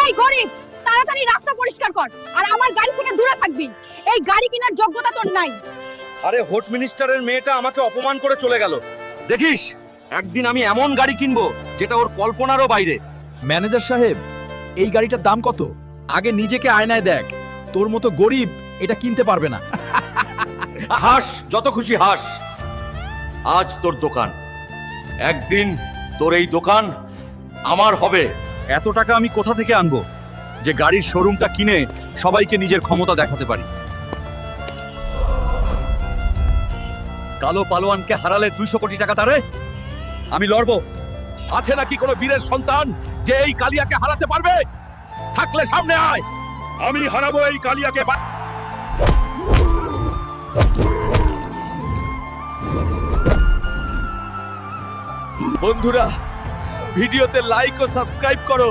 এই গরিব, তাড়াতাড়ি রাস্তা পরিষ্কার কর আর আমার গাড়ি থেকে দূরে থাকবি। এই গাড়ি কেনার যোগ্যতা তোর নাই। আরে হোট মিনিস্টারের মেয়েটা আমাকে অপমান করে চলে গেল। দেখিস একদিন আমি এমন গাড়ি কিনবো যেটা ওর কল্পনারও বাইরে। ম্যানেজার সাহেব, এই গাড়িটার দাম কত? আগে নিজেকে আয়নায় দেখ, তোর মতো গরিব এটা কিনতে পারবে না। হাস, যত খুশি হাস। আজ তোর দোকান, একদিন তোর এই দোকান আমার হবে। এত টাকা আমি কোথা থেকে আনবো যে গাড়ির শোরুমটা কিনে সবাইকে নিজের ক্ষমতা দেখাতে পারি? কালো পালোয়ানকে হারালে 200 কোটি টাকা তারে আমি লড়বো। আছে নাকি কোনো বীরের সন্তান যে এই কালিয়াকে হারাতে পারবে? থাকলে সামনে আয়, আমি হারাবো এই কালিয়াকে। বন্ধুরা, ভিডিওতে লাইক ও সাবস্ক্রাইব করো।